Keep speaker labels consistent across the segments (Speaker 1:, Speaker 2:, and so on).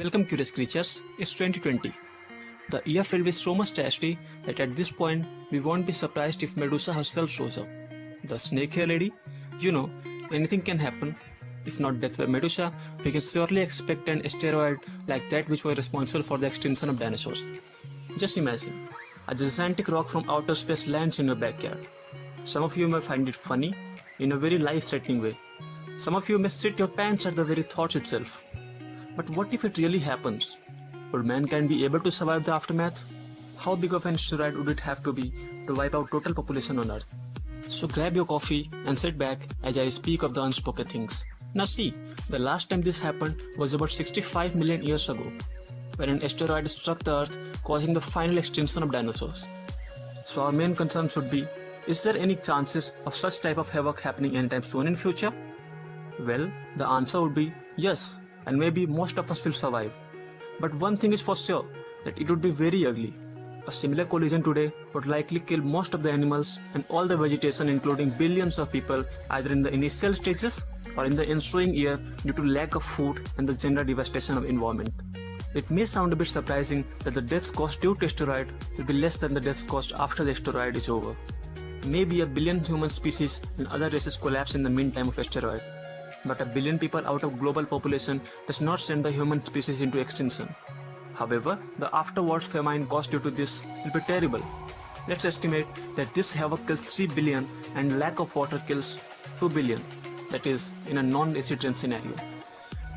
Speaker 1: Welcome, curious creatures. It's 2020. The year filled with so much tragedy that at this point we won't be surprised if Medusa herself shows up. The snake hair lady? You know, anything can happen. If not death by Medusa, we can surely expect an asteroid like that which was responsible for the extinction of dinosaurs. Just imagine, a gigantic rock from outer space lands in your backyard. Some of you may find it funny, in a very life-threatening way. Some of you may shit your pants at the very thought itself. But what if it really happens? Would mankind be able to survive the aftermath? How big of an asteroid would it have to be to wipe out total population on Earth? So grab your coffee and sit back as I speak of the unspoken things. Now see, the last time this happened was about 65 million years ago, when an asteroid struck the Earth, causing the final extinction of dinosaurs. So our main concern should be, is there any chances of such type of havoc happening anytime soon in future? Well, the answer would be yes, and maybe most of us will survive. But one thing is for sure, that it would be very ugly. A similar collision today would likely kill most of the animals and all the vegetation, including billions of people, either in the initial stages or in the ensuing year due to lack of food and the general devastation of environment. It may sound a bit surprising that the deaths caused due to asteroid will be less than the deaths caused after the asteroid is over. Maybe a billion human species and other races collapse in the meantime of asteroid. But a billion people out of global population does not send the human species into extinction. However, the afterwards famine caused due to this will be terrible. Let's estimate that this havoc kills 3 billion and lack of water kills 2 billion, that is, in a non-acid rain scenario.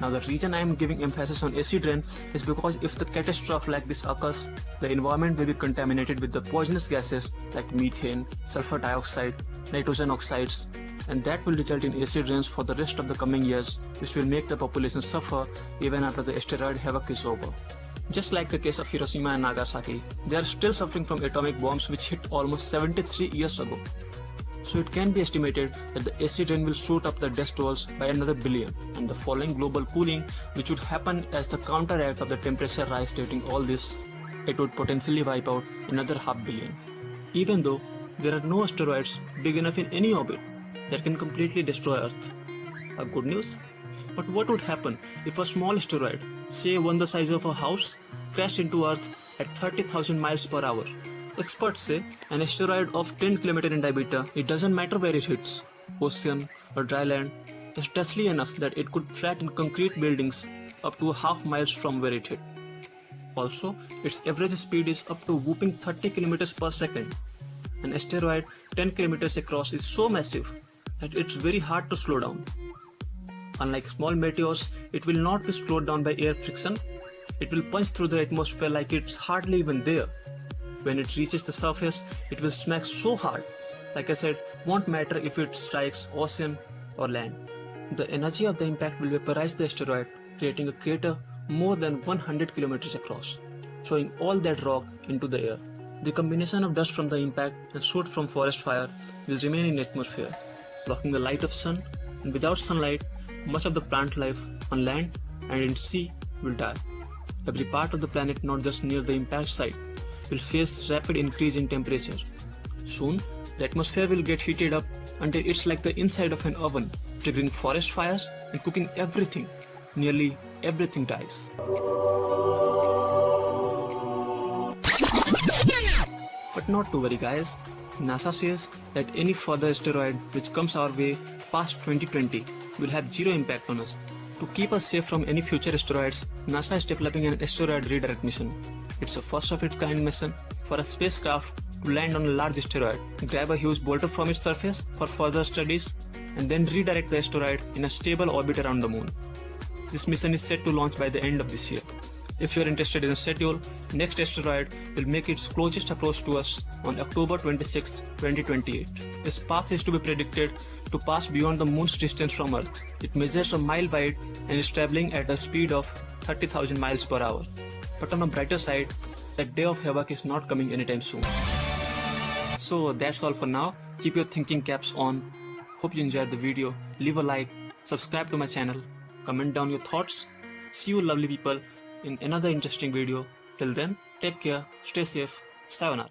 Speaker 1: Now the reason I am giving emphasis on acid rain is because if the catastrophe like this occurs, the environment will be contaminated with the poisonous gases like methane, sulfur dioxide, nitrogen oxides, and that will result in acid rains for the rest of the coming years, which will make the population suffer even after the asteroid havoc is over. Just like the case of Hiroshima and Nagasaki, they are still suffering from atomic bombs which hit almost 73 years ago. So it can be estimated that the acid rain will shoot up the death tolls by another billion, and the following global cooling, which would happen as the counteract of the temperature rise during all this, it would potentially wipe out another half billion. Even though there are no asteroids big enough in any orbit that can completely destroy Earth. A good news? But what would happen if a small asteroid, say one the size of a house, crashed into Earth at 30,000 miles per hour? Experts say an asteroid of 10 km in diameter, it doesn't matter where it hits, ocean or dry land, is deathly enough that it could flatten concrete buildings up to half miles from where it hit. Also, its average speed is up to a whopping 30 km per second. An asteroid 10 km across is so massive that it's very hard to slow down. Unlike small meteors, it will not be slowed down by air friction. It will punch through the atmosphere like it's hardly even there. When it reaches the surface, it will smack so hard. Like I said, won't matter if it strikes ocean or land. The energy of the impact will vaporize the asteroid, creating a crater more than 100 km across, throwing all that rock into the air. The combination of dust from the impact and soot from forest fire will remain in the atmosphere, blocking the light of sun, and without sunlight, much of the plant life on land and in sea will die. Every part of the planet not just near the impact site will face rapid increase in temperature. Soon, the atmosphere will get heated up until it's like the inside of an oven, triggering forest fires and cooking everything. Nearly everything dies. But not to worry guys, NASA says that any further asteroid which comes our way past 2020 will have zero impact on us. To keep us safe from any future asteroids, NASA is developing an asteroid redirect mission. It's a first of its kind mission for a spacecraft to land on a large asteroid, grab a huge boulder from its surface for further studies, and then redirect the asteroid in a stable orbit around the moon. This mission is set to launch by the end of this year. If you are interested in the schedule, next asteroid will make its closest approach to us on October 26, 2028. Its path is to be predicted to pass beyond the moon's distance from Earth. It measures a mile wide and is traveling at a speed of 30,000 miles per hour. But on the brighter side, that day of havoc is not coming anytime soon. So that's all for now. Keep your thinking caps on. Hope you enjoyed the video. Leave a like, subscribe to my channel, comment down your thoughts. See you lovely people in another interesting video. Till then, take care, stay safe, sayonara.